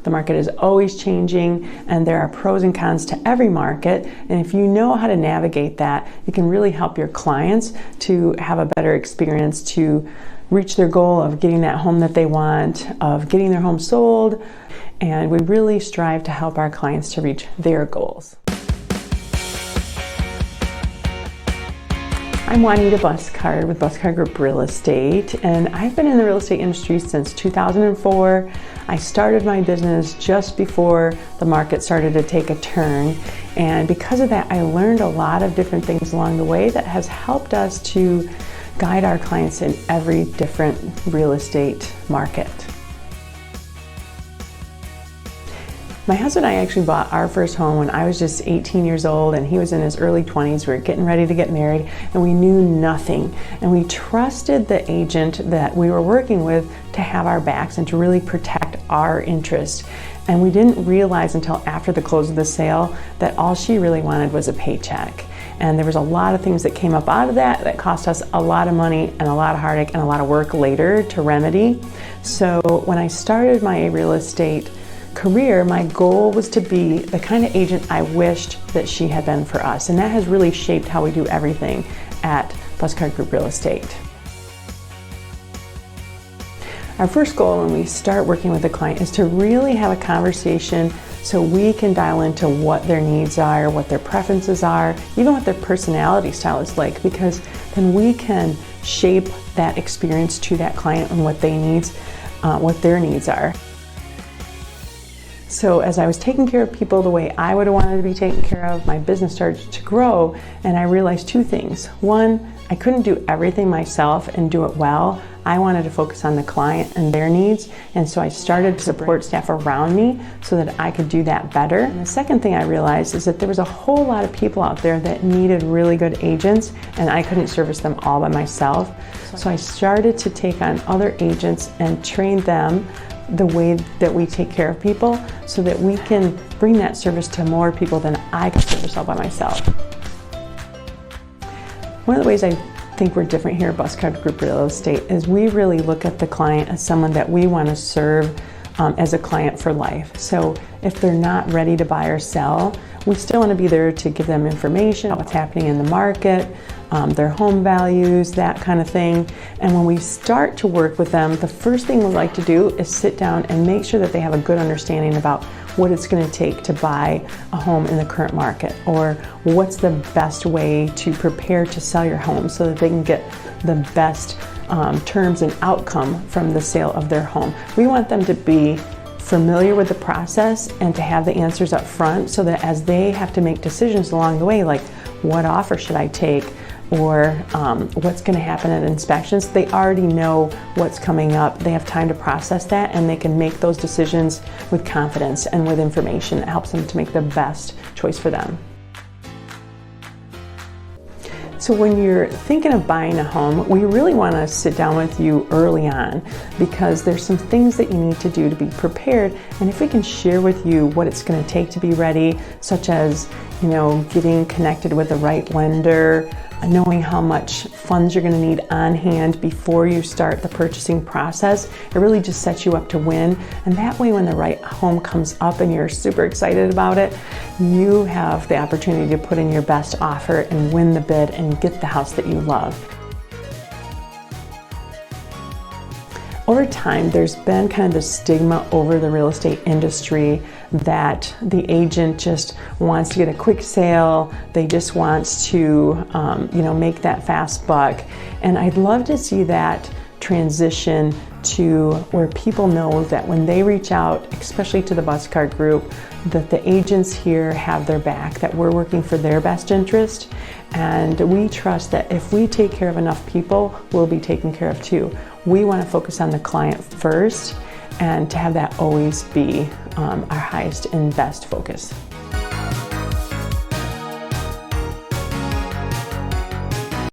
The market is always changing, and there are pros and cons to every market. And if you know how to navigate that, you can really help your clients to have a better experience, to reach their goal of getting that home that they want, of getting their home sold. And we really strive to help our clients to reach their goals. I'm Juanita Buscard with Buscard Group Real Estate, and I've been in the real estate industry since 2004. I started my business just before the market started to take a turn, and because of that, I learned a lot of different things along the way that has helped us to guide our clients in every different real estate market. My husband and I actually bought our first home when I was just 18 years old and he was in his early 20s. We were getting ready to get married and we knew nothing. And we trusted the agent that we were working with to have our backs and to really protect our interest. And we didn't realize until after the close of the sale that all she really wanted was a paycheck. And there was a lot of things that came up out of that cost us a lot of money and a lot of heartache and a lot of work later to remedy. So when I started my real estate career, my goal was to be the kind of agent I wished that she had been for us. And that has really shaped how we do everything at Buscard Group Real Estate. Our first goal when we start working with a client is to really have a conversation so we can dial into what their needs are, what their preferences are, even what their personality style is like, because then we can shape that experience to that client and what their needs are. So as I was taking care of people the way I would have wanted to be taken care of, my business started to grow, and I realized two things. One, I couldn't do everything myself and do it well. I wanted to focus on the client and their needs, and so I started to support staff around me so that I could do that better. And the second thing I realized is that there was a whole lot of people out there that needed really good agents, and I couldn't service them all by myself. So I started to take on other agents and train them the way that we take care of people so that we can bring that service to more people than I could service all by myself. One of the ways I think we're different here at Buscard Group Real Estate is we really look at the client as someone that we want to serve as a client for life. So if they're not ready to buy or sell, we still want to be there to give them information about what's happening in the market, their home values, that kind of thing. And when we start to work with them, the first thing we like to do is sit down and make sure that they have a good understanding about what it's going to take to buy a home in the current market, or what's the best way to prepare to sell your home so that they can get the best terms and outcome from the sale of their home. We want them to be familiar with the process and to have the answers up front so that as they have to make decisions along the way, like what offer should I take, or what's going to happen at inspections, they already know what's coming up. They have time to process that, and they can make those decisions with confidence and with information that helps them to make the best choice for them. So when you're thinking of buying a home, we really want to sit down with you early on, because there's some things that you need to do to be prepared. And if we can share with you what it's going to take to be ready, such as, getting connected with the right lender, knowing how much funds you're going to need on hand before you start the purchasing process, it really just sets you up to win. And that way, when the right home comes up and you're super excited about it, you have the opportunity to put in your best offer and win the bid and get the house that you love. Over time, there's been kind of this stigma over the real estate industry that the agent just wants to get a quick sale. They just wants to, make that fast buck. And I'd love to see that transition to where people know that when they reach out, especially to the Buscard Group, that the agents here have their back, that we're working for their best interest. And we trust that if we take care of enough people, we'll be taken care of too. We want to focus on the client first, and to have that always be our highest and best focus.